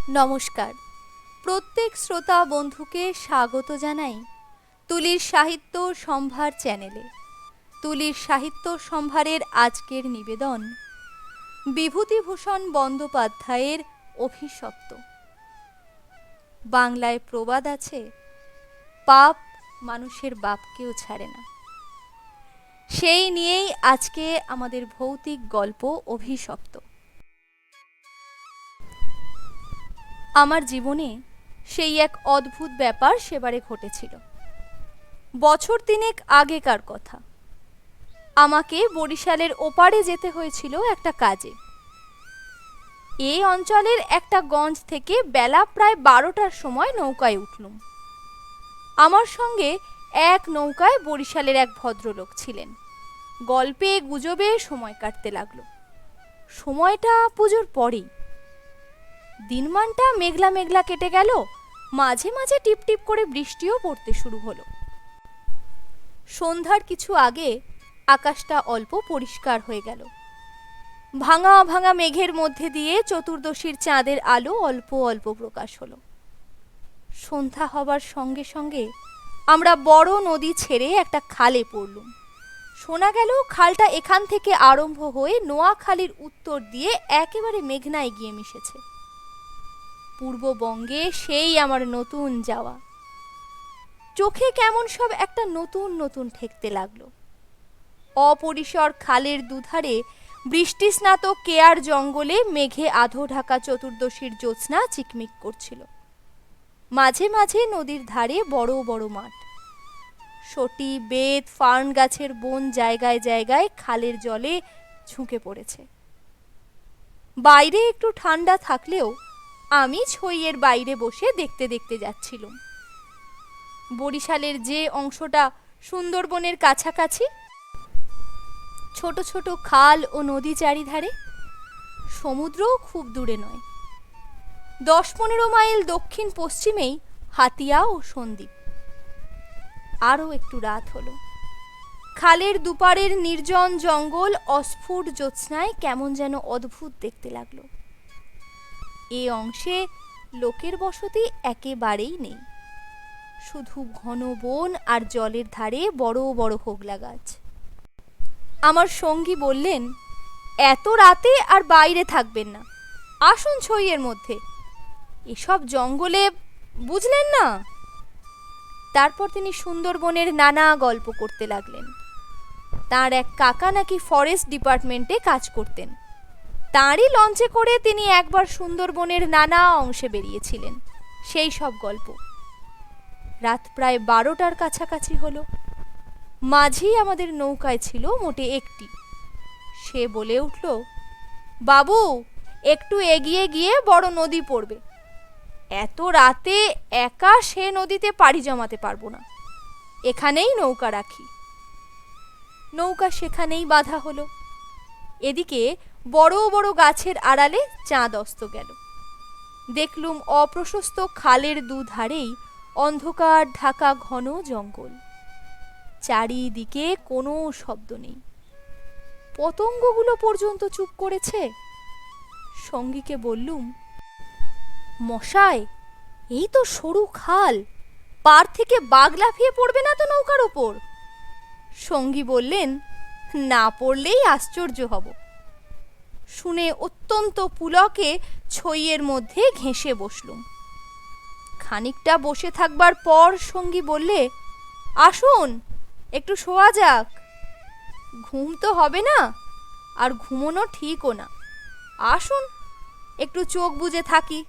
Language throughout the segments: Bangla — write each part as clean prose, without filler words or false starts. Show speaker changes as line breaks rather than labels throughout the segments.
নমস্কার। প্রত্যেক শ্রোতা বন্ধুকে স্বাগত জানাই তুলির সাহিত্য সম্ভার চ্যানেলে। তুলির সাহিত্য সম্ভারের আজকের নিবেদন বিভূতিভূষণ বন্দ্যোপাধ্যায়ের অভিশপ্ত। বাংলায় প্রবাদ আছে, পাপ মানুষের বাপকেও ছাড়ে না। সেই নিয়েই আজকে আমাদের ভৌতিক গল্প অভিশপ্ত। আমার জীবনে সেই এক অদ্ভুত ব্যাপার সেবারে ঘটেছিল। বছর তিনেক আগেকার কথা। আমাকে বরিশালের ওপারে যেতে হয়েছিল একটা কাজে। এই অঞ্চলের একটা গঞ্জ থেকে বেলা প্রায় 12টার সময় নৌকায় উঠলুম। আমার সঙ্গে এক নৌকায় বরিশালের এক ভদ্রলোক ছিলেন। গল্পে গুজবে সময় কাটতে লাগলো। সময়টা পুজোর পরেই। দিনমানটা মেঘলা মেঘলা কেটে গেল, মাঝে মাঝে টিপটিপ করে বৃষ্টিও পড়তে শুরু হলো। সন্ধ্যার কিছু আগে আকাশটা অল্প পরিষ্কার হয়ে গেল। ভাঙা ভাঙা মেঘের মধ্যে দিয়ে চতুর্দশীর চাঁদের আলো অল্প অল্প প্রকাশ হলো। সন্ধ্যা হবার সঙ্গে সঙ্গে আমরা বড় নদী ছেড়ে একটা খালে পড়লুম। শোনা গেল খালটা এখান থেকে আরম্ভ হয়ে নোয়াখালীর উত্তর দিয়ে একেবারে মেঘনায় গিয়ে মিশেছে। পূর্ববঙ্গে সেই আমার নতুন যাওয়া। চোখে কেমন সব একটা নতুন নতুন ঠেকতে লাগলো। অপরিসর খালের দুধারে বৃষ্টিস্নাত কেয়ার জঙ্গলে মেঘে আধো ঢাকা চতুর্দশীর জ্যোৎস্না চিকমিক করছিল। মাঝে মাঝে নদীর ধারে বড় বড় মাঠ। সটি, বেত, ফার্ন গাছের বন জায়গায় জায়গায় খালের জলে ঝুঁকে পড়েছে। বাইরে একটু ঠান্ডা থাকলেও আমি ছইয়ের বাইরে বসে দেখতে দেখতে যাচ্ছিলাম। বরিশালের যে অংশটা সুন্দরবনের কাছাকাছি, ছোট ছোট খাল ও নদী চারিধারে, সমুদ্রও খুব দূরে নয়। 10-15 মাইল দক্ষিণ পশ্চিমেই হাতিয়া ও সন্দ্বীপ। আরও একটু রাত হলো। খালের দুপারের নির্জন জঙ্গল অস্ফুট জ্যোৎস্নায় কেমন যেন অদ্ভুত দেখতে লাগলো। এ অংশে লোকের বসতি একেবারেই নেই। শুধু ঘন বন আর জলের ধারে বড় বড় হোগলা গাছ। আমার সঙ্গী বললেন, এত রাতে আর বাইরে থাকবেন না, আসুন ছইয়ের মধ্যে। এসব জঙ্গলে বুঝলেন না। তারপর তিনি সুন্দরবনের নানা গল্প করতে লাগলেন। তার এক কাকা নাকি ফরেস্ট ডিপার্টমেন্টে কাজ করতেন। তাঁরই লঞ্চে করে তিনি একবার সুন্দরবনের নানা অংশে বেরিয়েছিলেন। সেই সব গল্প। রাত প্রায় 12টার কাছাকাছি হলো। মাঝি আমাদের নৌকায় ছিল মোটে একটি। সে বলে উঠল, বাবু, একটু এগিয়ে গিয়ে বড় নদী পড়বে। এত রাতে একা সে নদীতে পাড়ি জমাতে পারবো না, এখানেই নৌকা রাখি। নৌকা সেখানেই বাঁধা হলো। এদিকে বড় বড় গাছের আড়ালে চাঁদ অস্ত গেল। দেখলুম অপ্রশস্ত খালের দুধারেই অন্ধকার ঢাকা ঘন জঙ্গল। চারিদিকে কোনো শব্দ নেই। পতঙ্গগুলো পর্যন্ত চুপ করেছে। সঙ্গীকে বললুম, মশাই, এই তো সরু খাল, পার থেকে বাঘ লাফিয়ে পড়বে না তো নৌকার ওপর? সঙ্গী বললেন, না পড়লেই আশ্চর্য হব। শুনে অত্যন্ত পুলকে ছইয়ের মধ্যে ঘেঁষে বসলুম। খানিকটা বসে থাকবার পর সঙ্গী বললে, আসুন একটু শোয়া যাক। ঘুম তো হবে না, আর ঘুমোনো ঠিকও না। আসুন একটু চোখ বুজে থাকি।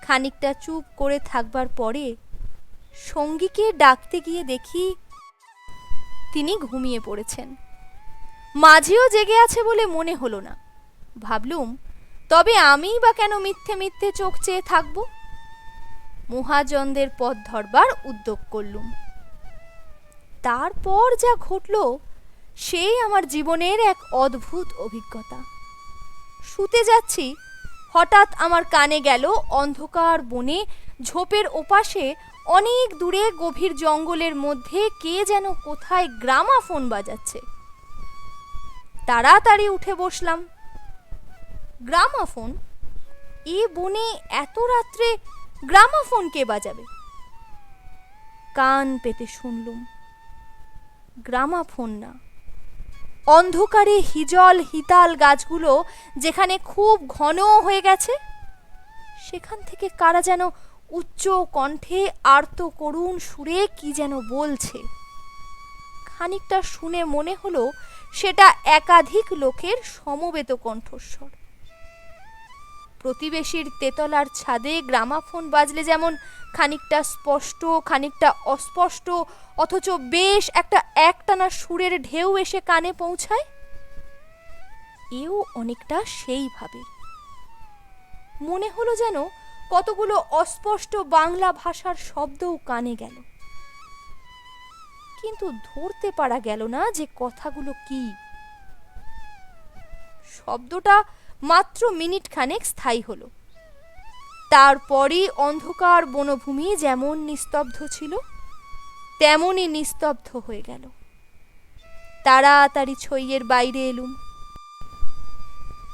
খানিকটা চুপ করে থাকবার পরে সঙ্গীকে ডাকতে গিয়ে দেখি তিনি ঘুমিয়ে পড়েছেন। মাঝিও জেগে আছে বলে মনে হলো না। ভাবলুম, তবে আমিই বা কেন মিথ্যে মিথ্যে চোখ চেয়ে থাকব। মহাজনদের পথ ধরবার উদ্যোগ করলুম। তারপর যা ঘটল সেই আমার জীবনের এক অদ্ভুত অভিজ্ঞতা। শুতে যাচ্ছি, হঠাৎ আমার কানে গেল অন্ধকার বনে ঝোপের ওপাশে অনেক দূরে গভীর জঙ্গলের মধ্যে কে যেন কোথায় গ্রামাফোন বাজাচ্ছে। তাড়াতাড়ি উঠে বসলাম। গ্রামাফোন এ বনে এত রাত্রে গ্রামাফোন কে বাজাবে? কান পেতে শুনলুম, গ্রামাফোন না, অন্ধকারে হিজল হিতাল গাছগুলো যেখানে খুব ঘন হয়ে গেছে সেখান থেকে কারা যেন উচ্চ কণ্ঠে আর্ত করুণ সুরে কি যেন বলছে। খানিকটা শুনে মনে হলো সেটা একাধিক লোকের সমবেত কণ্ঠস্বর। প্রতিবেশীর তেতলার ছাদে গ্রামাফোন বাজলে যেমন খানিকটা স্পষ্ট খানিকটা অস্পষ্ট অথচ বেশ একটা একটানা সুরের ঢেউ এসে কানে পৌঁছায়, এও অনেকটা সেইভাবে। মনে হলো যেন কতগুলো অস্পষ্ট বাংলা ভাষার শব্দও কানে গেল, কিন্তু ধরতে পারা গেল না যে কথাগুলো কি। শব্দটা মাত্র মিনিট খানেক স্থায়ী হলো, তারপরই অন্ধকার বনভূমি যেমন নিস্তব্ধ ছিল তেমনই নিস্তব্ধ হয়ে গেল। তাড়াতাড়ি ছইয়ের বাইরে এলুম।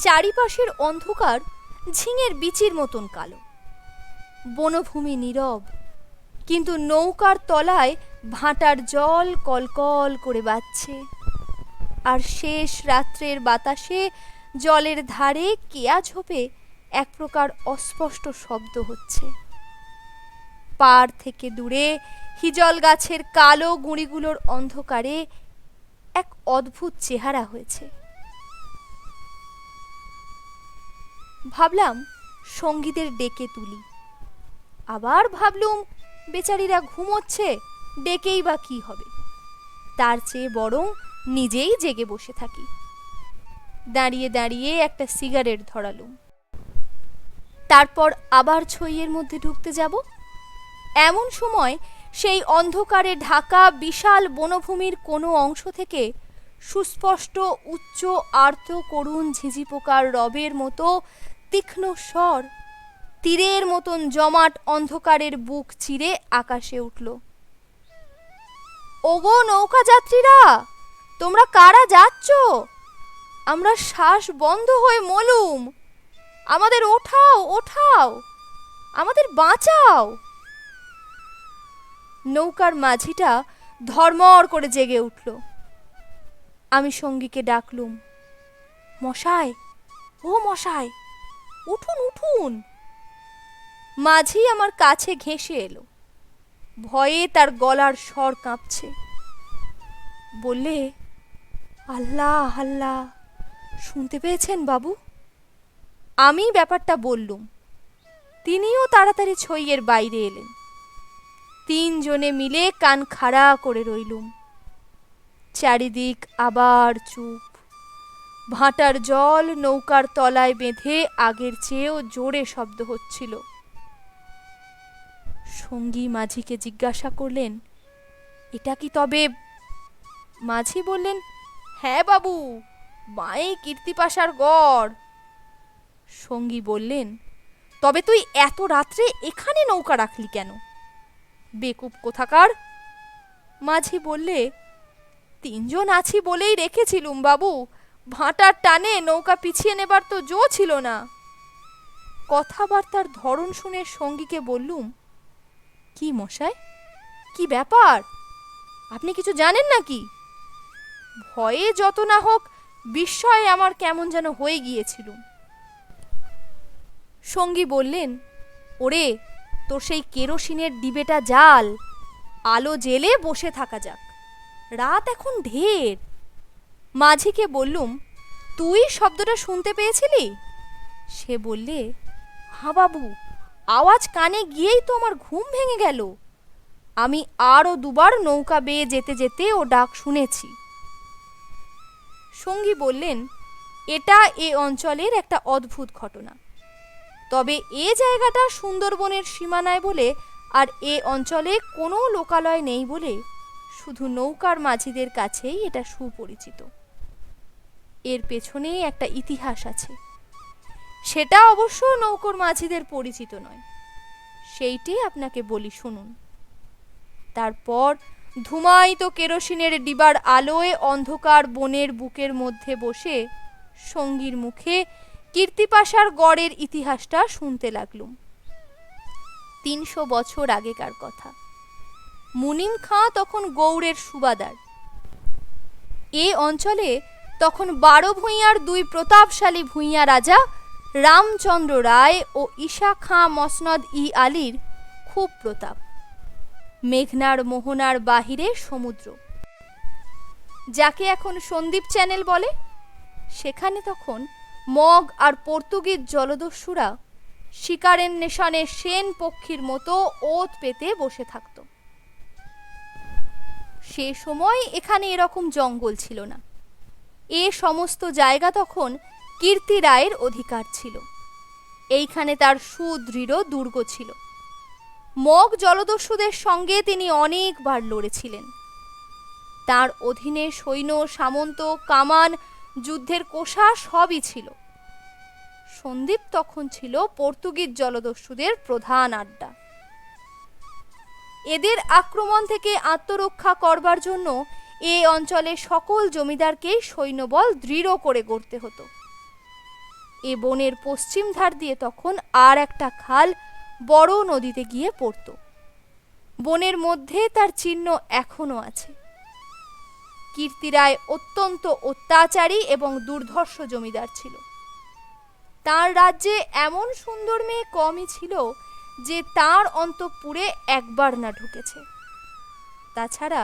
চারিপাশের অন্ধকার ঝিঙের বিচির মতন কালো, বনভূমি নীরব, কিন্তু নৌকার তলায় ভাটার জল কলকল করে বাজছে, আর শেষ রাত্রের বাতাসে জলের ধারে কেয়া ঝোপে এক প্রকার অস্পষ্ট শব্দ হচ্ছে। পার থেকে দূরে হিজল গাছের কালো গুঁড়িগুলোর অন্ধকারে এক অদ্ভুত চেহারা হয়েছে। ভাবলাম সঙ্গীদের ডেকে তুলি, আবার ভাবলুম বেচারিরা ঘুমোচ্ছে, ডেকেই বা কি হবে, তার চেয়ে বরং নিজেই জেগে বসে থাকি। দাঁড়িয়ে দাঁড়িয়ে একটা সিগারেট ধরালুম, তারপর আবার ছইয়ের মধ্যে ঢুকতে যাব। এমন সময় সেই অন্ধকারে ঢাকা বিশাল বনভূমির কোনো অংশ থেকে সুস্পষ্ট উচ্চ আর্ত করুণ ঝিঝি পোকার রবের মতো তীক্ষ্ণ স্বর তীরের মতন জমাট অন্ধকারের বুক চিরে আকাশে উঠল। ওগো নৌকা যাত্রীরা, তোমরা কারা যাচ্ছ? আমরা শ্বাস বন্ধ হয়ে মলুম, আমাদের ওঠাও ওঠাও, আমাদের বাঁচাও। নৌকার মাঝিটা ধর্মর করে জেগে উঠল। আমি সঙ্গীকে ডাকলুম, মশাই, ও মশাই, উঠুন উঠুন। মাঝি আমার কাছে ঘেঁষে এলো, ভয়ে তার গলার স্বর কাঁপছে। বললে, আল্লাহ আল্লাহ, শুনতে পেয়েছেন বাবু? আমি ব্যাপারটা বললুম। তিনিও তাড়াতাড়ি ছইয়ের বাইরে এলেন। তিনজনে মিলে কান খাড়া করে রইলুম। চারিদিক আবার চুপ। ভাটার জল নৌকার তলায় বেঁধে আগের চেয়েও জোরে শব্দ হচ্ছিল। সঙ্গী মাঝিকে জিজ্ঞাসা করলেন, এটা কি তবে? মাঝি বললেন, হ্যাঁ বাবু, বাঁয়ে কীর্তিপাশার গড়। সঙ্গী বললেন, তবে তুই এত রাত্রে এখানে নৌকা রাখলি কেন? বেকুব কোথাকার। মাঝি বললে, তিনজন আছি বলেই রেখেছিলুম বাবু, ভাটার টানে নৌকা পিছিয়ে নেবার তো জো ছিল না। কথাবার্তার ধরন শুনে সঙ্গীকে বললুম, কি মশাই, কি ব্যাপার? আপনি কিছু জানেন নাকি? ভয়ে যত না হোক বিস্ময়ে আমার কেমন যেন হয়ে গিয়েছিল। সঙ্গী বললেন, ওরে, তোর সেই কেরোসিনের ডিবেটা জ্বাল, আলো জেলে বসে থাকা যাক, রাত এখন ঢের। মাঝিকে বললুম, তুই শব্দটা শুনতে পেয়েছিলি? সে বললে, হ্যাঁ বাবু, আওয়াজ কানে গিয়েই তো আমার ঘুম ভেঙে গেল। আমি আরও দুবার নৌকা বেয়ে যেতে যেতে ও ডাক শুনেছি। সঙ্গী বললেন, এটা এ অঞ্চলের একটা অদ্ভুত ঘটনা। তবে এ জায়গাটা সুন্দরবনের সীমানায় বলে আর এ অঞ্চলে কোনো লোকালয় নেই বলে শুধু নৌকার মাঝিদের কাছেই এটা সুপরিচিত। এর পেছনে একটা ইতিহাস আছে, সেটা অবশ্য নৌকোর মাঝিদের পরিচিত নয়। সেইটি আপনাকে বলি, শুনুন। তারপর ধুমায়িত কেরোসিনের ডিবার আলোয় অন্ধকার বনের বুকের মধ্যে বসে সঙ্গীর মুখে কীর্তিপাশার গড়ের ইতিহাসটা শুনতে লাগলুম। ৩০০ বছর আগেকার কথা। মুনিম খাঁ তখন গৌড়ের সুবাদার। এ অঞ্চলে তখন ১২ ভূঁইয়ার ২ প্রতাপশালী ভূঁইয়া রাজা রামচন্দ্র রায় ও ঈশা খাঁ মসনদ ই আলীর খুব প্রতাপ। মেঘনার মোহনার বাহিরে সমুদ্র, যাকে এখন সন্দ্বীপ চ্যানেল বলে, সেখানে তখন মগ আর পর্তুগিজ জলদস্যুরা শিকারের নেশনে সেন পক্ষীর মতো ওত পেতে বসে থাকত। সে সময় এখানে এরকম জঙ্গল ছিল না। এ সমস্ত জায়গা তখন কীর্তি রায়ের অধিকার ছিল। এইখানে তার সুদৃঢ় দুর্গ ছিল। মগ জলদস্যুদের সঙ্গে তিনি অনেকবার লড়েছিলেন। তার অধীনে সৈন্য, সামন্ত, কামান, যুদ্ধের কোষা সবই ছিল। সন্দ্বীপ তখন ছিল পর্তুগিজ জলদস্যুদের প্রধান আড্ডা। এদের আক্রমণ থেকে আত্মরক্ষা করবার জন্য এ অঞ্চলে সকল জমিদারকেই সৈন্যবল দৃঢ় করে গড়তে হতো। এ বনের পশ্চিম ধার দিয়ে তখন আর একটা খাল বড় নদীতে গিয়ে পড়ত। বনের মধ্যে তার চিহ্ন এখনো আছে। কীর্তি রায় অত্যন্ত অত্যাচারী এবং দুর্ধর্ষ জমিদার ছিল। তার রাজ্যে এমন সুন্দর মেয়ে কমই ছিল যে তার অন্তঃপুরে একবার না ঢুকেছে। তাছাড়া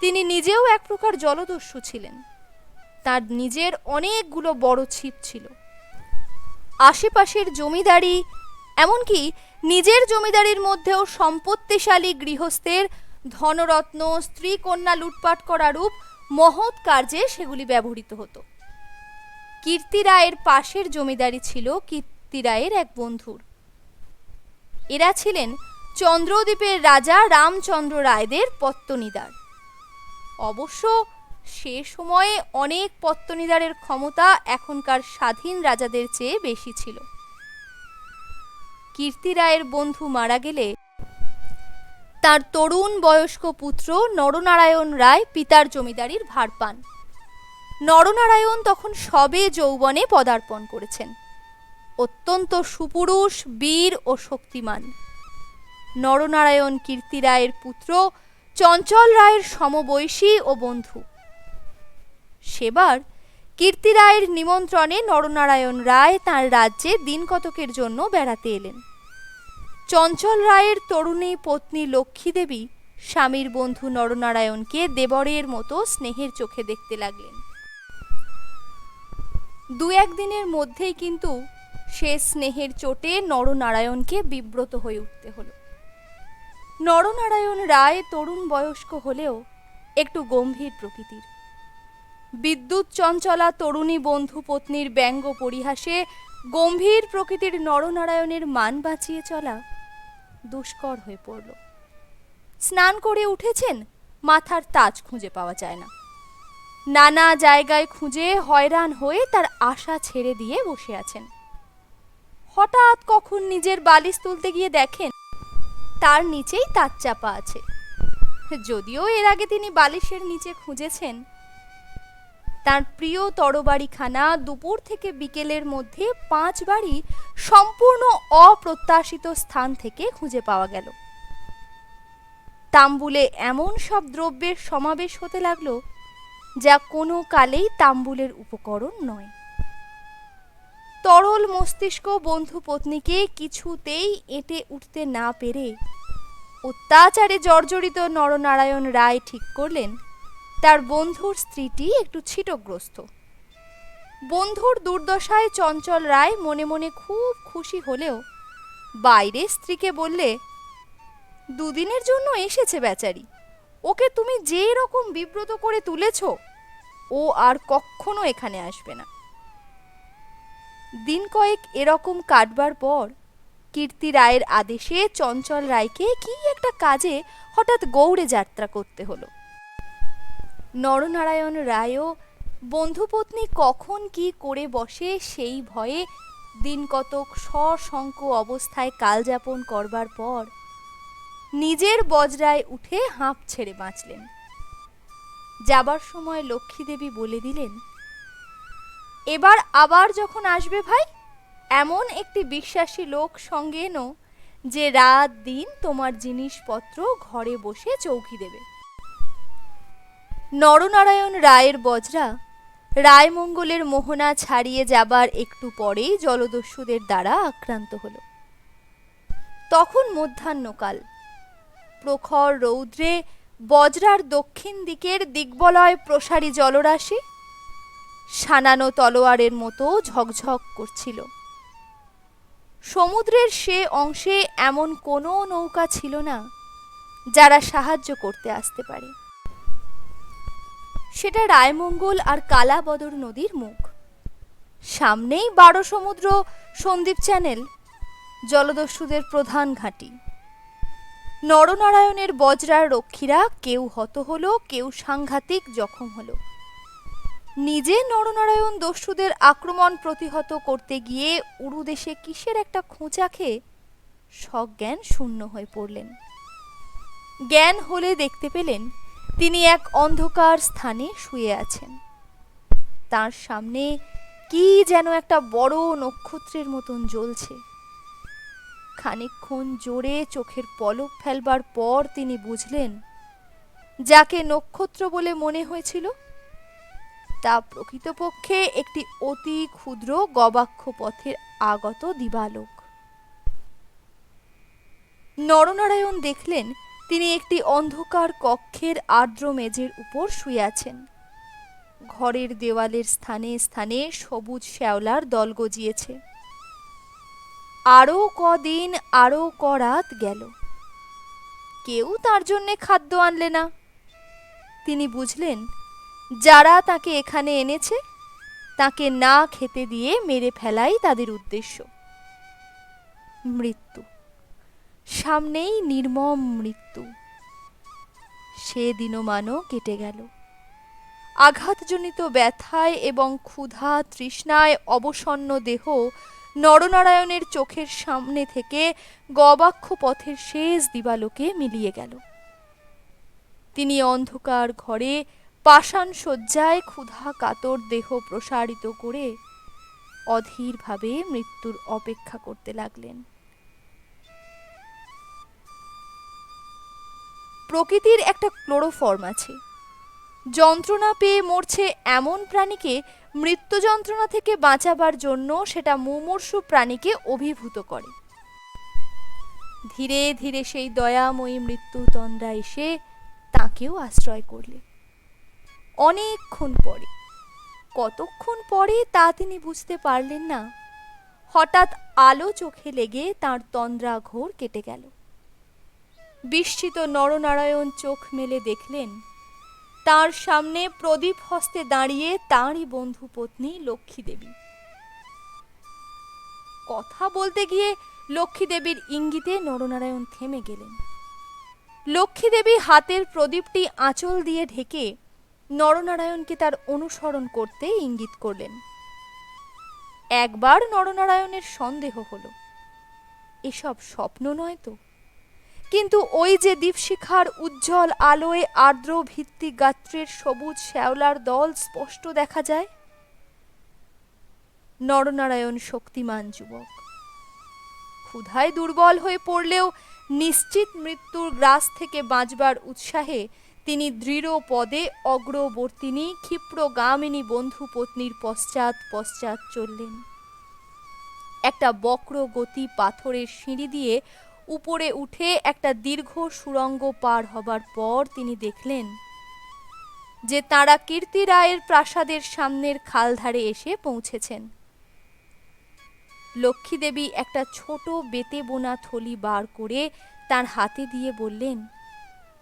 তিনি নিজেও এক প্রকার জলদস্যু ছিলেন। তার নিজের অনেকগুলো বড় ছিপ ছিল। আশেপাশের জমিদারি, এমনকি নিজের জমিদারির মধ্যেও সম্পত্তিশালী গৃহস্থের ধনরত্ন, স্ত্রী কন্যা লুটপাট করা রূপ মহৎ কার্যে সেগুলি ব্যবহৃত হতো। কীর্তি রায়ের পাশের জমিদারি ছিল কীর্তি রায়ের এক বন্ধুর। এরা ছিলেন চন্দ্রদ্বীপের রাজা রামচন্দ্র রায়দের পত্তনিদার। অবশ্য সে সময়ে অনেক পত্তনিদারের ক্ষমতা এখনকার স্বাধীন রাজাদের চেয়ে বেশি ছিল। কীর্তি রায়ের বন্ধু মারা গেলে তার তরুণ বয়স্ক পুত্র নরনারায়ণ রায় পিতার জমিদারির ভার পান। নরনারায়ণ তখন সবে যৌবনে পদার্পণ করেছেন। অত্যন্ত সুপুরুষ, বীর ও শক্তিমান। নরনারায়ণ কীর্তি রায়ের পুত্র চঞ্চল রায়ের সমবয়সী ও বন্ধু। সেবার কীর্তি রায়ের নিমন্ত্রণে নরনারায়ণ রায় তাঁর রাজ্যে দিন কতকের জন্য বেড়াতে এলেন। চঞ্চল রায়ের তরুণী পত্নী লক্ষ্মী দেবী স্বামীর বন্ধু নরনারায়ণকে দেবরের মতো স্নেহের চোখে দেখতে লাগলেন। ২-১ দিনের মধ্যেই কিন্তু সে স্নেহের চোটে নরনারায়ণকে বিব্রত হয়ে উঠতে হলো। নরনারায়ণ রায় তরুণ বয়স্ক হলেও একটু গম্ভীর প্রকৃতির। বিদ্যুৎ চঞ্চলা তরুণী বন্ধু পত্নীর ব্যঙ্গ পরিহাসে গম্ভীর প্রকৃতির নরনারায়ণের মান বাঁচিয়ে চলা দুষ্কর হয়ে পড়ল। স্নান করে উঠেছেন, মাথার তাজ খুঁজে পাওয়া যায় না। নানা জায়গায় খুঁজে হয়রান হয়ে তার আশা ছেড়ে দিয়ে বসে আছেন। হঠাৎ কখন নিজের বালিশ তুলতে গিয়ে দেখেন তার নিচেই তাজ চাপা আছে। যদিও এর আগে তিনি বালিশের নিচে খুঁজেছেন, তার প্রিয় তরবারিখানা দুপুর থেকে বিকেলের মধ্যে 5 বারই সম্পূর্ণ অপ্রত্যাশিত স্থান থেকে খুঁজে পাওয়া গেল। তাম্বুলে এমন সব দ্রব্যের সমাবেশ হতে লাগলো যা কোনো কালেই তাম্বুলের উপকরণ নয়। তরল মস্তিষ্ক বন্ধু পত্নীকে কিছুতেই এঁটে উঠতে না পেরে অত্যাচারে জর্জরিত নরনারায়ণ রায় ঠিক করলেন তার বন্ধুর স্ত্রীটি একটু ছিটগ্রস্ত। বন্ধুর দুর্দশায় চঞ্চল রায় মনে মনে খুব খুশি হলেও বাইরে স্ত্রীকে বললে, 2 দিনের জন্য এসেছে বেচারি, ওকে তুমি যে রকম বিব্রত করে তুলেছ, ও আর কখনো এখানে আসবে না। দিন কয়েক এরকম কাটবার পর কীর্তি রায়ের আদেশে চঞ্চল রায়কে কি একটা কাজে হঠাৎ গৌড়ে যাত্রা করতে হলো। নরনারায়ণ রায়ও বন্ধুপত্নী কখন কি করে বসে সেই ভয়ে দিন কতক সশঙ্ক অবস্থায় কালযাপন করবার পর নিজের বজরায় উঠে হাঁপ ছেড়ে বাঁচলেন। যাবার সময় লক্ষ্মী দেবী বলে দিলেন, এবার আবার যখন আসবে ভাই এমন একটি বিশ্বাসী লোক সঙ্গে এনো যে রাত দিন তোমার জিনিসপত্র ঘরে বসে চৌকি দেবে। নরনারায়ণ রায়ের বজরা রায়মঙ্গলের মোহনা ছাড়িয়ে যাবার একটু পরেই জলদস্যুদের দ্বারা আক্রান্ত হল। তখন মধ্যাহ্নকাল, প্রখর রৌদ্রে বজরার দক্ষিণ দিকের দিগ্বলয় প্রসারী জলরাশি সানানো তলোয়ারের মতো ঝকঝক করছিল। সমুদ্রের সে অংশে এমন কোনো নৌকা ছিল না যারা সাহায্য করতে আসতে পারে। সেটা রায়মঙ্গল আর কালাবদর নদীর মুখ। সামনেই 12 সমুদ্র সন্দ্বীপ চ্যানেল, জলদস্যুদের প্রধান ঘাঁটি। নরনারায়ণের বজরার রক্ষীরা কেউ হত হলো, কেউ সাংঘাতিক জখম হলো। নিজে নরনারায়ণ দস্যুদের আক্রমণ প্রতিহত করতে গিয়ে উড়ুদেশে কিসের একটা খোঁচা খেয়ে সজ্ঞান শূন্য হয়ে পড়লেন। জ্ঞান হলে দেখতে পেলেন তিনি এক অন্ধকার স্থানে শুয়ে আছেন। তার সামনে কি যেন একটা বড় নক্ষত্রের মতন জ্বলছে। খানিকক্ষণ জোরে চোখের পলক ফেলবার পর তিনি বুঝলেন যাকে নক্ষত্র বলে মনে হয়েছিল তা প্রকৃতপক্ষে একটি অতি ক্ষুদ্র গবাক্ষ পথের আগত দিবালোক। নরনারায়ণ দেখলেন তিনি একটি অন্ধকার কক্ষের আর্দ্র মেঝের উপর শুয়ে আছেন। ঘরের দেওয়ালের স্থানে স্থানে সবুজ শ্যাওলার দল গজিয়েছে। আরও কদিন, আরও করাত গেল, কেউ তার জন্যে খাদ্য আনলে না। তিনি বুঝলেন যারা তাকে এখানে এনেছে তাকে না খেতে দিয়ে মেরে ফেলাই তাদের উদ্দেশ্য। মৃত্যু সামনেই, নির্মম মৃত্যু। সে দিনমানও কেটে গেল। আঘাতজনিত ব্যথায় এবং ক্ষুধা তৃষ্ণায় অবসন্ন দেহ নরনারায়ণের চোখের সামনে থেকে গবাক্ষ পথের শেষ দিবালোকে মিলিয়ে গেল। তিনি অন্ধকার ঘরে পাষাণ শয্যায় ক্ষুধা কাতর দেহ প্রসারিত করে অধীরভাবে মৃত্যুর অপেক্ষা করতে লাগলেন। প্রকৃতির একটা ক্লোরোফর্ম আছে। যন্ত্রণা পেয়ে মরছে এমন প্রাণীকে মৃত্যু যন্ত্রণা থেকে বাঁচাবার জন্য সেটা মুমূর্ষু প্রাণীকে অভিভূত করে। ধীরে ধীরে সেই দয়াময়ী মৃত্যু তন্দ্রা এসে তাকেও আশ্রয় করলে। অনেকক্ষণ পরে, কতক্ষণ পরে তা তিনি বুঝতে পারলেন না, হঠাৎ আলো চোখে লেগে তাঁর তন্দ্রা ঘোর কেটে গেল। বিস্মিত নরনারায়ণ চোখ মেলে দেখলেন তার সামনে প্রদীপ হস্তে দাঁড়িয়ে তাঁরই বন্ধু পত্নী লক্ষ্মী দেবী। কথা বলতে গিয়ে লক্ষ্মী দেবীর ইঙ্গিতে নরনারায়ণ থেমে গেলেন। লক্ষ্মী দেবী হাতের প্রদীপটি আঁচল দিয়ে ঢেকে নরনারায়ণকে তার অনুসরণ করতে ইঙ্গিত করলেন। একবার নরনারায়ণের সন্দেহ হল, এসব স্বপ্ন নয় তো। কিন্তু ওই যে দীপশিখার উজ্জ্বল আলোয় আর্দ্র ভিত্তিক গাত্রের সবুজ শ্যাওলার দল স্পষ্ট দেখা যায়। নরনারায়ণ শক্তিমান যুবক, ক্ষুধায় দুর্বল হয়ে পড়লেও নিশ্চিত মৃত্যুর গ্রাস থেকে বাঁচবার উৎসাহে তিনি দৃঢ় পদে অগ্রবর্তিনী ক্ষিপ্রগামিনী বন্ধু পত্নীর পশ্চাৎ পশ্চাৎ চললেন। একটা বক্র গতি পাথরের সিঁড়ি দিয়ে উপরে উঠে একটা দীর্ঘ সুড়ঙ্গ পার হবার পর তিনি দেখলেন যে তাঁরা কীর্তি রায়ের প্রাসাদের সামনের খালধারে এসে পৌঁছেছেন। লক্ষ্মী দেবী একটা ছোট বেতে বোনা থলি বার করে তার হাতে দিয়ে বললেন,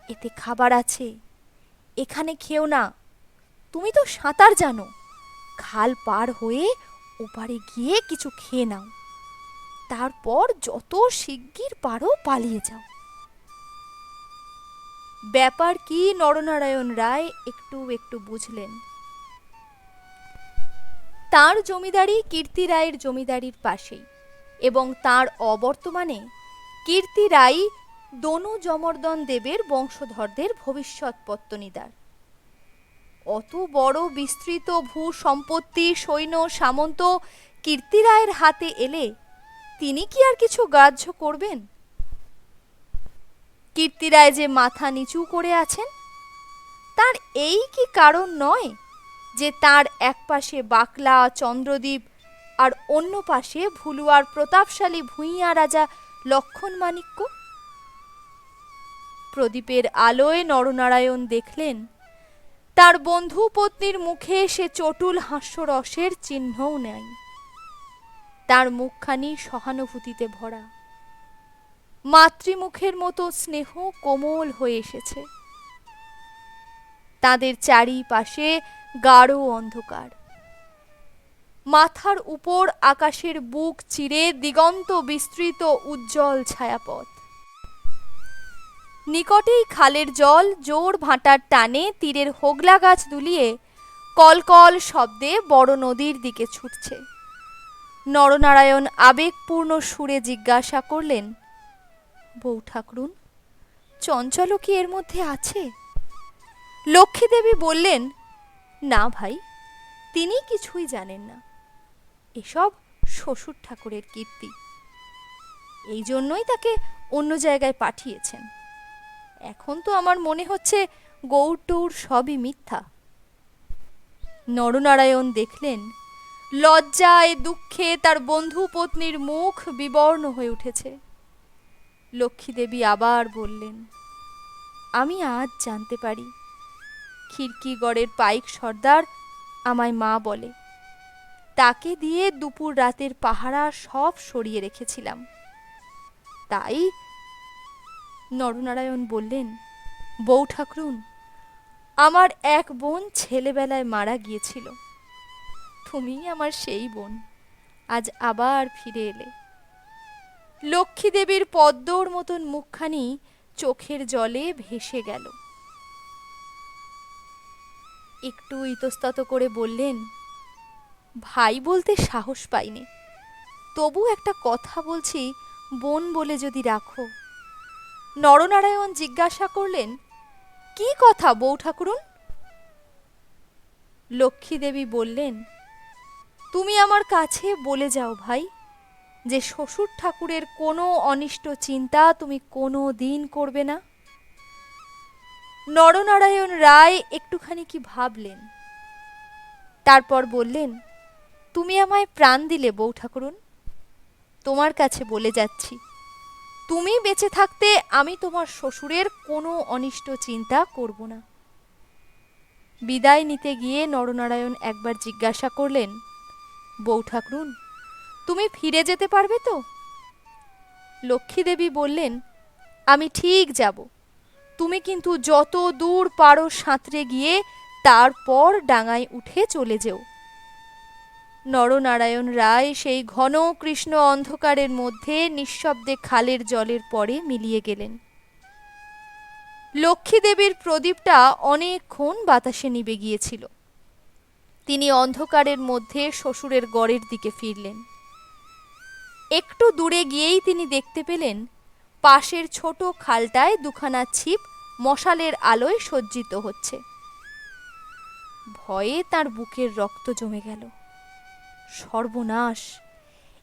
এতে খাবার আছে, এখানে খেও না। তুমি তো সাঁতার জানো, খাল পার হয়ে ওপারে গিয়ে কিছু খেয়ে নাও, তারপর যত শিগগির পারো পালিয়ে যাও। ব্যাপার কি নরনারায়ণ রায় একটু একটু বুঝলেন। তার জমিদারি কীর্তি রায়ের জমিদারির পাশেই, এবং তার অবর্তমানে কীর্তি রায় দনু জমর্দন দেবের বংশধরদের ভবিষ্যৎ পত্তনিদার। অত বড় বিস্তৃত ভূ সম্পত্তি, সৈন্য সামন্ত কীর্তি রায়ের হাতে এলে তিনি কি আর কিছু গ্রাহ্য করবেন? কীর্তি রায় যে মাথা নিচু করে আছেন, তার এই কি কারণ নয় যে তার এক পাশে বাকলা চন্দ্রদ্বীপ আর অন্য পাশে ভুলুয়ার প্রতাপশালী ভূঁইয়া রাজা লক্ষণ মাণিক্য? প্রদীপের আলোয় নরনারায়ণ দেখলেন তার বন্ধু পত্নীর মুখে সে চটুল হাস্যরসের চিহ্নও নেই। তার মুখখানি সহানুভূতিতে ভরা, মাতৃমুখের মতো স্নেহ কোমল হয়ে এসেছে। তাদের চারিপাশে গাঢ় অন্ধকার, মাথার উপর আকাশের বুক চিরে দিগন্ত বিস্তৃত উজ্জ্বল ছায়াপথ। নিকটেই খালের জল জোর ভাটার টানে তীরের হোগলা গাছ দুলিয়ে কলকল শব্দে বড় নদীর দিকে ছুটছে। নরনারায়ণ আবেগপূর্ণ সুরে জিজ্ঞাসা করলেন, বৌ ঠাকরুন, চঞ্চল কি এর মধ্যে আছে? লক্ষ্মীদেবী বললেন, না ভাই, তিনি কিছুই জানেন না। এসব শ্বশুর ঠাকুরের কীর্তি, এই জন্যই তাকে অন্য জায়গায় পাঠিয়েছেন। এখন তো আমার মনে হচ্ছে গৌর টৌর সবই মিথ্যা। নরনারায়ণ দেখলেন লজ্জায় দুঃখে তার বন্ধু পত্নীর মুখ বিবর্ণ হয়ে উঠেছে। লক্ষ্মীদেবী আবার বললেন, আমি আজ জানতে পারি খিড়কিগড়ের পাইক সর্দার আমায় মা বলে। তাকে দিয়ে দুপুর রাতের পাহারা সব সরিয়ে রেখেছিলাম। তাই নরনারায়ণ বললেন, বৌ ঠাকরুন, আমার এক বোন ছেলেবেলায় মারা গিয়েছিল। তুমি আমার সেই বোন, আজ আবার ফিরে এলে। লক্ষ্মীদেবীর পদ্মর মতন মুখখানি চোখের জলে ভেসে গেল। একটু ইতস্তত করে বললেন, ভাই বলতে সাহস পাইনি, তবু একটা কথা বলছি, বোন বলে যদি রাখো। নরনারায়ণ জিজ্ঞাসা করলেন, কি কথা বৌ ঠাকুরুন? লক্ষ্মীদেবী বললেন, তুমি আমার কাছে বলে যাও ভাই, যে শ্বশুর ঠাকুরের কোনো অনিষ্ট চিন্তা তুমি কোনো দিন করবে না। নরনারায়ণ রায় একটুখানি কি ভাবলেন, তারপর বললেন, তুমি আমায় প্রাণ দিলে বৌ ঠাকুরুন, তোমার কাছে বলে যাচ্ছি, তুমি বেঁচে থাকতে আমি তোমার শ্বশুরের কোনো অনিষ্ট চিন্তা করব না। বিদায় নিতে গিয়ে নরনারায়ণ একবার জিজ্ঞাসা করলেন, বৌ ঠাকরুন, তুমি ফিরে যেতে পারবে তো? লক্ষ্মীদেবী বললেন, আমি ঠিক যাব, তুমি কিন্তু যত দূর পারো সাঁতরে গিয়ে তারপর ডাঙায় উঠে চলে যেও। নরনারায়ণ রায় সেই ঘন কৃষ্ণ অন্ধকারের মধ্যে নিঃশব্দে খালের জলের পরে মিলিয়ে গেলেন। লক্ষ্মীদেবীর প্রদীপটা অনেকক্ষণ বাতাসে নিভে গিয়েছিল। তিনি অন্ধকারের মধ্যে শ্বশুরের গড়ের দিকে ফিরলেন। একটু দূরে গিয়েই তিনি দেখতে পেলেন পাশের ছোট খালটায় দুখানা ছিপ মশালের আলোয় সজ্জিত হচ্ছে। ভয়ে তার বুকের রক্ত জমে গেল। সর্বনাশ,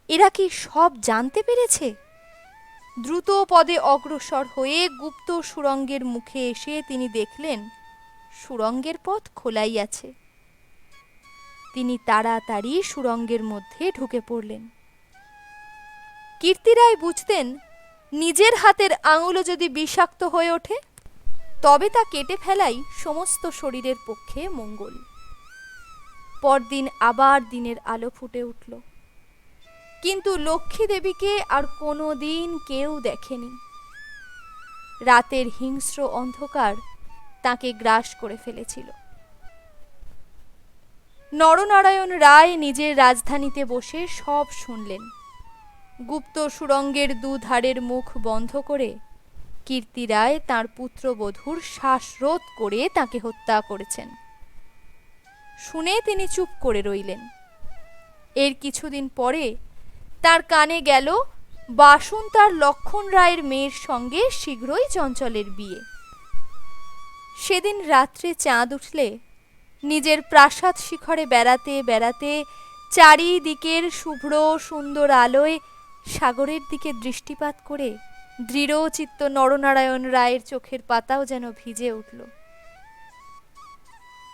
এরা কি সব জানতে পেরেছে? দ্রুত পদে অগ্রসর হয়ে গুপ্ত সুড়ঙ্গের মুখে এসে তিনি দেখলেন সুড়ঙ্গের পথ খোলাই আছে। তিনি তাড়াতাড়ি সুড়ঙ্গের মধ্যে ঢুকে পড়লেন। কীর্তি রায় বুঝতেন, নিজের হাতের আঙুলও যদি বিষাক্ত হয়ে ওঠে তবে তা কেটে ফেলাই সমস্ত শরীরের পক্ষে মঙ্গল। পরদিন আবার দিনের আলো ফুটে উঠল, কিন্তু লক্ষ্মী দেবীকে আর কোনো দিন কেউ দেখেনি। রাতের হিংস্র অন্ধকার তাকে গ্রাস করে ফেলেছিল। নরনারায়ণ রায় নিজের রাজধানীতে বসে সব শুনলেন। গুপ্ত সুড়ঙ্গের দুধারের মুখ বন্ধ করে কীর্তি রায় তাঁর পুত্রবধূর শ্বাসরোধ করে তাকে হত্যা করেছেন। শুনে তিনি চুপ করে রইলেন। এর কিছুদিন পরে তার কানে গেল বাসুন তার লক্ষণ রায়ের মেয়ের সঙ্গে শীঘ্রই চঞ্চলের বিয়ে। সেদিন রাত্রে চাঁদ উঠলে নিজের প্রাসাদ শিখরে বেড়াতে বেড়াতে চারিদিকের শুভ্র সুন্দর আলোয় সাগরের দিকে দৃষ্টিপাত করে দৃঢ়চিত্ত নরনারায়ণ রায়ের চোখের পাতাও যেন ভিজে উঠল।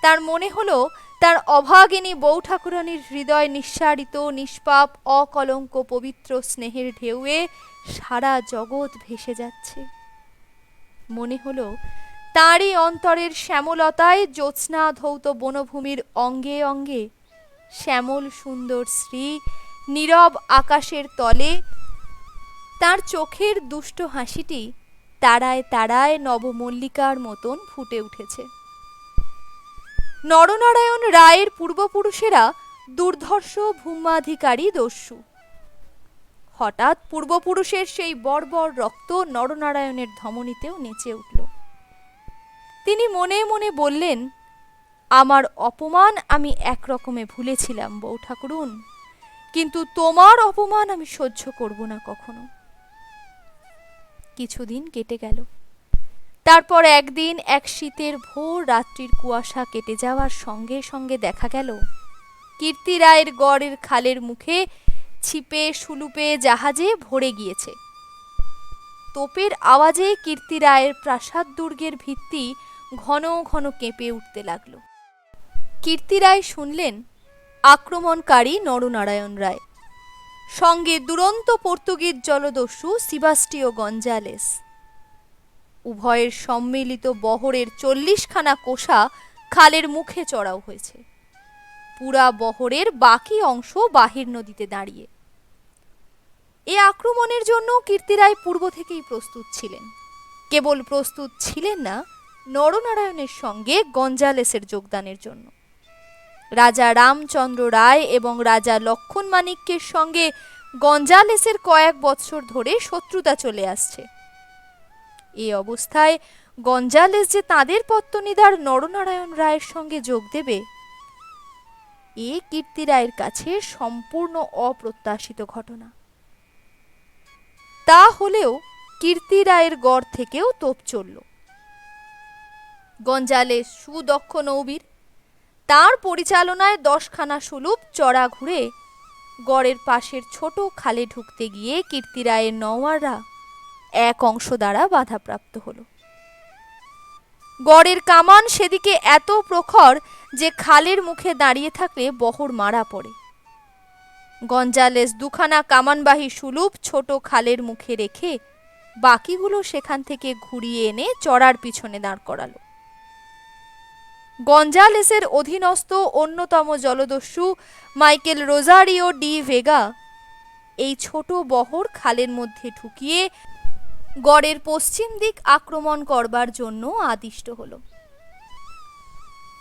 তার মনে হলো তার অভাগিনী বউ ঠাকুরানীর হৃদয় নিঃসারিত নিষ্পাপ অকলঙ্ক পবিত্র স্নেহের ঢেউয়ে সারা জগৎ ভেসে যাচ্ছে। মনে হলো তাঁরই অন্তরের শ্যামলতায় জ্যোৎস্না ধৌত বনভূমির অঙ্গে অঙ্গে শ্যামল সুন্দর শ্রী নীরব আকাশের তলে তার চোখের দুষ্ট হাসিটি তারায় তারায় নবমল্লিকার মতন ফুটে উঠেছে। নরনারায়ণ রায়ের পূর্বপুরুষেরা দুর্ধর্ষ ভূমাধিকারী দস্যু। হঠাৎ পূর্বপুরুষের সেই বর্বর রক্ত নরনারায়ণের ধমনীতেও নেচে উঠল। তিনি মনে মনে বললেন, আমার অপমান আমি একরকমে ভুলেছিলাম বউ ঠাকুরুন, কিন্তু তোমার অপমান আমি সহ্য করব না কখনো। কিছুদিন কেটে গেল। তারপর একদিন এক শীতের ভোর রাত্রির কুয়াশা কেটে যাওয়ার সঙ্গে সঙ্গে দেখা গেল কীর্তি রায়ের গড়ের খালের মুখে ছিপে সুলুপে জাহাজে ভরে গিয়েছে। তোপের আওয়াজে কীর্তি রায়ের প্রাসাদ দুর্গের ভিত্তি ঘন ঘন কেঁপে উঠতে লাগল। কীর্তি রায় শুনলেন আক্রমণকারী নরনারায়ণ রায়, সঙ্গে দুরন্ত পর্তুগিজ জলদস্যু সিবাস্টিও গঞ্জালেস। উভয়ের সম্মিলিত বহরের 40খানা কোষা খালের মুখে চড়াও হয়েছে, পুরা বহরের বাকি অংশ বাহির নদীতে দাঁড়িয়ে। এ আক্রমণের জন্য কীর্তি রায় পূর্ব থেকেই প্রস্তুত ছিলেন। কেবল প্রস্তুত ছিলেন না নরনারায়ণের সঙ্গে গঞ্জালেসের যোগদানের জন্য। রাজা রামচন্দ্র রায় এবং রাজা লক্ষণ মাণিক্যের সঙ্গে গঞ্জালেসের কয়েক বৎসর ধরে শত্রুতা চলে আসছে। এ অবস্থায় গঞ্জালেস যে তাঁদের পত্তনিদার নরনারায়ণ রায়ের সঙ্গে যোগ দেবে, এ কীর্তি রায়ের কাছে সম্পূর্ণ অপ্রত্যাশিত ঘটনা। তা হলেও কীর্তি রায়ের গড় থেকেও তোপ চলল। গঞ্জালেস সুদক্ষ নৌবীর, তার পরিচালনায় 10খানা সুলুপ চড়া ঘুরে গড়ের পাশের ছোট খালে ঢুকতে গিয়ে কীর্তি রায়ের নওয়াররা এক অংশ দ্বারা বাধাপ্রাপ্ত হল। গড়ের কামান সেদিকে এত প্রখর যে খালের মুখে দাঁড়িয়ে থাকলে বহর মারা পড়ে। গঞ্জালেস 2খানা কামানবাহী সুলুপ ছোট খালের মুখে রেখে বাকিগুলো সেখান থেকে ঘুরিয়ে এনে চড়ার পিছনে দাঁড় করালো। গঞ্জালেসের অধীনস্থ অন্যতম জলদস্যু মাইকেল রোজারিও ডি ভেগা এই ছোট বহর খালের মধ্যে ঢুকিয়ে গড়ের পশ্চিম দিক আক্রমণ করবার জন্য আদিষ্ট হল।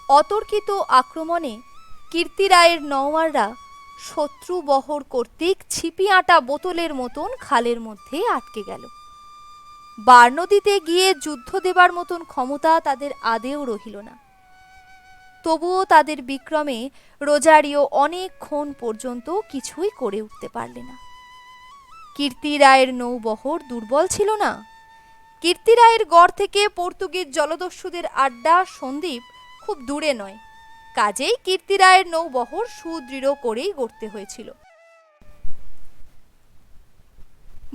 অতর্কিত আক্রমণে কীর্তি রায়ের নওয়াররা শত্রু বহর কর্তৃক ছিপি আটা বোতলের মতন খালের মধ্যে আটকে গেল। বার নদীতে গিয়ে যুদ্ধ দেবার মতন ক্ষমতা তাদের আদেও রহিল না। তবুও তাদের বিক্রমে রোজারিও অনেকক্ষণ পর্যন্ত কিছুই করে উঠতে পারলে না। কীর্তি রায়ের নৌবহর দুর্বল ছিল না। কীর্তি রায়ের গড় থেকে পর্তুগিজ জলদস্যুদের আড্ডা সন্দ্বীপ খুব দূরে নয়, কাজেই কীর্তি রায়ের নৌবহর সুদৃঢ় করেই গড়তে হয়েছিল।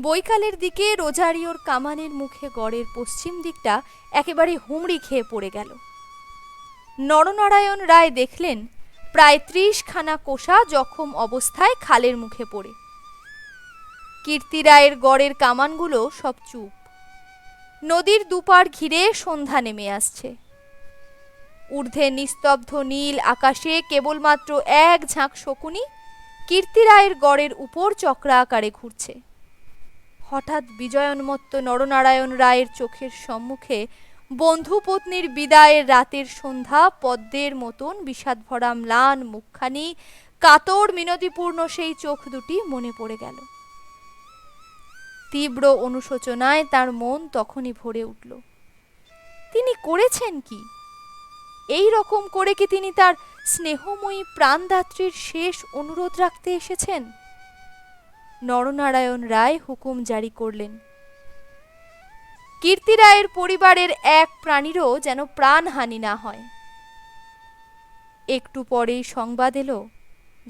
বৈকালের দিকে রোজারিওর কামানের মুখে গড়ের পশ্চিম দিকটা একেবারে হুমড়ি খেয়ে পড়ে গেল। নরনারায়ণ রায় দেখলেন প্রায় 30খানা কোষা জখম অবস্থায় খালের মুখে পড়ে। কীর্তি রায়ের গড়ের কামানগুলো সব চুপ। নদীর দুপার ঘিরে সন্ধ্যা নেমে আসছে। ঊর্ধ্বে নিস্তব্ধ নীল আকাশে কেবলমাত্র এক ঝাঁক শকুনি কীর্তি রায়ের গড়ের উপর চক্রা আকারে ঘুরছে। হঠাৎ বিজয়োন্মত্ত নরনারায়ণ রায়ের চোখের সম্মুখে বন্ধুপত্নীর বিদায়ের রাতের সন্ধ্যা পদ্মের মতন বিষাদভরা ম্লান মুখখানি, কাতর মিনতিপূর্ণ সেই চোখ দুটি মনে পড়ে গেল। তীব্র অনুশোচনায় তার মন তখনই ভরে উঠল। তিনি করেছেন কি? এই রকম করে কি তিনি তার স্নেহময়ী প্রাণদাত্রীর শেষ অনুরোধ রাখতে এসেছেন? নরনারায়ণ রায় হুকুম জারি করলেন, কীর্তি রায়ের পরিবারের এক প্রাণীরও যেন প্রাণহানি না হয়। একটু পরেই সংবাদ এলো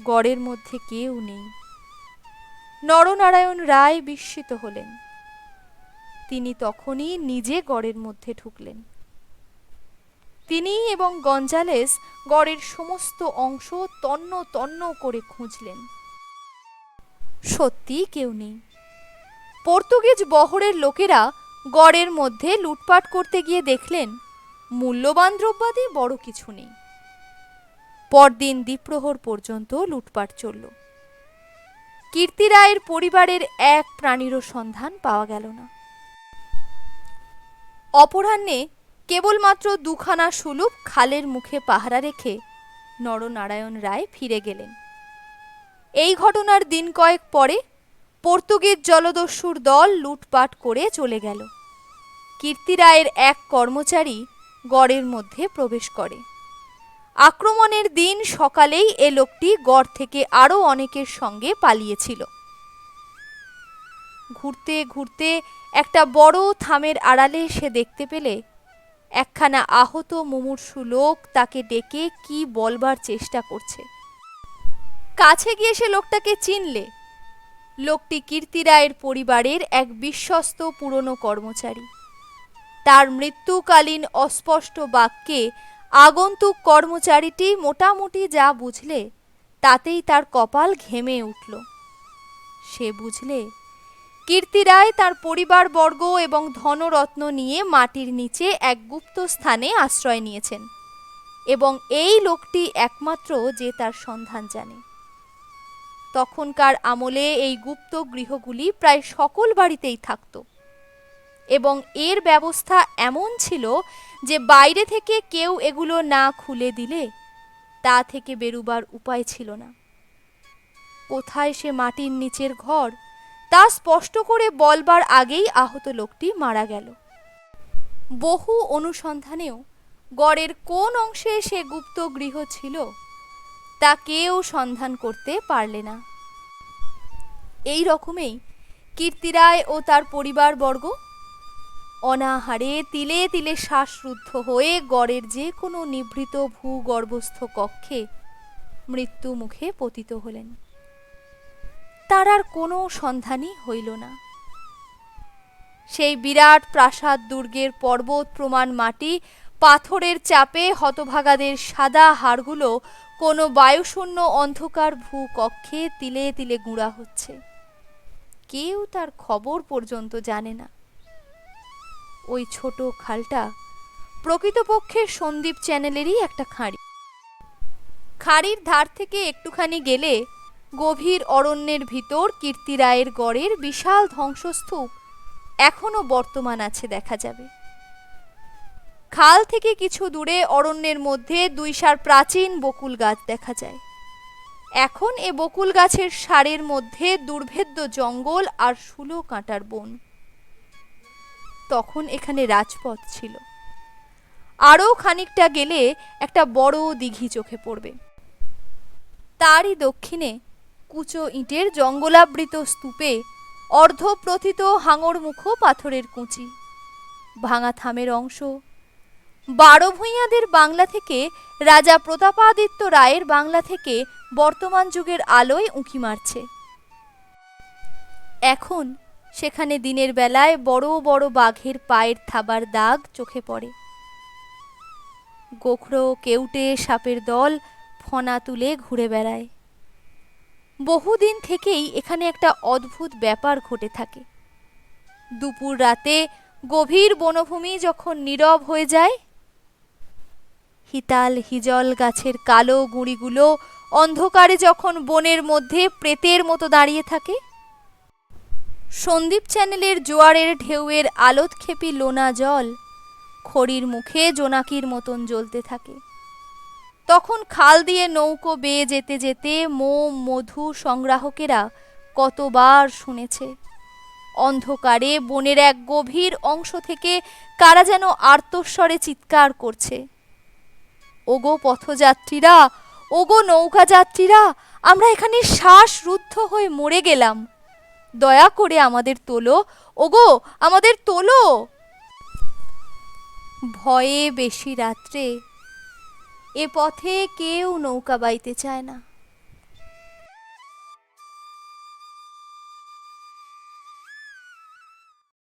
গড়ের মধ্যে কেউ নেই। নরনারায়ণ রায় বিস্মিত হলেন। তিনি তখনই নিজে গড়ের মধ্যে ঢুকলেন। তিনি এবং গঞ্জালেস গড়ের সমস্ত অংশ তন্ন তন্ন করে খুঁজলেন। সত্যি কেউ নেই। পর্তুগিজ বহরের লোকেরা গড়ের মধ্যে লুটপাট করতে গিয়ে দেখলেন মূল্যবান দ্রব্যাদি বড় কিছু নেই। পরদিন দ্বিপ্রহর পর্যন্ত লুটপাট চলল। কীর্তি রায়ের পরিবারের এক প্রাণীরও সন্ধান পাওয়া গেল না। অপরাহ্নে কেবলমাত্র দুখানা সুলুপ খালের মুখে পাহারা রেখে নরনারায়ণ রায় ফিরে গেলেন। এই ঘটনার দিন কয়েক পরে পর্তুগিজ জলদস্যুর দল লুটপাট করে চলে গেল। কীর্তি রায়ের এক কর্মচারী গড়ের মধ্যে প্রবেশ করে। আক্রমণের দিন সকালেই এ লোকটি গড় থেকে আরও অনেকের সঙ্গে পালিয়েছিল। ঘুরতে ঘুরতে একটা বড় থামের আড়ালে সে দেখতে পেলে একখানা আহত মুমূর্ষু লোক তাকে ডেকে কি বলবার চেষ্টা করছে। কাছে গিয়ে সে লোকটাকে চিনলে। লোকটি কীর্তি রায়ের পরিবারের এক বিশ্বস্ত পুরনো কর্মচারী। তার মৃত্যুকালীন অস্পষ্ট বাক্যে আগন্তুক কর্মচারীটি মোটামুটি যা বুঝলে তাতেই তার কপাল ঘেমে উঠল। সে বুঝলে কীর্তি রায় তার পরিবারবর্গ এবং ধনরত্ন নিয়ে মাটির নিচে এক গুপ্ত স্থানে আশ্রয় নিয়েছেন এবং এই লোকটি একমাত্র যে তার সন্ধান জানে। তখনকার আমলে এই গুপ্ত গৃহগুলি প্রায় সকল বাড়িতেই থাকত এবং এর ব্যবস্থা এমন ছিল যে বাইরে থেকে কেউ এগুলো না খুলে দিলে তা থেকে বেরুবার উপায় ছিল না। কোথায় সে মাটির নিচের ঘর তা স্পষ্ট করে বলবার আগেই আহত লোকটি মারা গেল। বহু অনুসন্ধানেও গড়ের কোন অংশে সে গুপ্ত গৃহ ছিল তা কেউ সন্ধান করতে পারলে না। এই রকমেই কীর্তি রায় ও তার পরিবারবর্গ অনাহারে তিলে তিলে শ্বাসরুদ্ধ হয়ে গড়ের যে কোনো নিভৃত ভূগর্ভস্থ কক্ষে মৃত্যু মুখে পতিত হলেন। তার আর কোনো সন্ধানই হইল না। সেই বিরাট প্রাসাদ দুর্গের পর্বত প্রমাণ মাটি পাথরের চাপে হতভাগাদের সাদা হাড়গুলো কোনো বায়ুশূন্য অন্ধকার ভূকক্ষে তিলে তিলে গুঁড়া হচ্ছে। কেউ তার খবর পর্যন্ত জানে না। ওই ছোট খালটা প্রকৃতপক্ষে সন্দীপ চ্যানেলেরই একটা খাঁড়ি। খাঁড়ির ধার থেকে একটুখানি গেলে গভীর অরণ্যের ভিতর কীর্তি রায়ের গড়ের বিশাল ধ্বংসস্তূপ এখনো বর্তমান আছে দেখা যাবে। খাল থেকে কিছু দূরে অরণ্যের মধ্যে দুই সার প্রাচীন বকুল গাছ দেখা যায়। এখন এ বকুল গাছের সারের মধ্যে দুর্ভেদ্য জঙ্গল আর শুলো কাঁটার বন। তখন এখানে রাজপথ ছিল। আরও খানিকটা গেলে একটা বড় দিঘি চোখে পড়বে। তারই দক্ষিণে কুচো ইটের জঙ্গলাবৃত স্তূপে অর্ধপ্রথিত হাঙরমুখ পাথরের কুঁচি, ভাঙা থামের অংশ, 12 ভূঁইয়াদের বাংলা থেকে রাজা প্রতাপাদিত্য রায়ের বাংলা থেকে বর্তমান যুগের আলোয় উঁকি মারছে। এখন সেখানে দিনের বেলায় বড় বড় বাঘের পায়ের থাবার দাগ চোখে পড়ে। গোখরো কেউটে সাপের দল ফনা তুলে ঘুরে বেড়ায়। বহুদিন থেকেই এখানে একটা অদ্ভুত ব্যাপার ঘটে থাকে। দুপুর রাতে গভীর বনভূমি যখন নীরব হয়ে যায়, হিতাল হিজল গাছের কালো গুঁড়িগুলো অন্ধকারে যখন বনের মধ্যে প্রেতের মতো দাঁড়িয়ে থাকে, সন্দীপ চ্যানেলের জোয়ারের ঢেউয়ের আলোৎক্ষেপী লোনা জল খড়ির মুখে জোনাকির মতন জ্বলতে থাকে, তখন খাল দিয়ে নৌকো বেয়ে যেতে যেতে মোম মধু সংগ্রাহকেরা কতবার শুনেছে অন্ধকারে বনের এক গভীর অংশ থেকে কারা যেন আর্তস্বরে চিৎকার করছে, ওগো পথযাত্রীরা, ওগো নৌকা যাত্রীরা, আমরা এখানে শ্বাসরুদ্ধ হয়ে মরে গেলাম, দয়া করে আমাদের তোলো, ওগো আমাদের তোলো। ভয়ে বেশি রাত্রে এ পথে কেউ নৌকা বাইতে চায় না।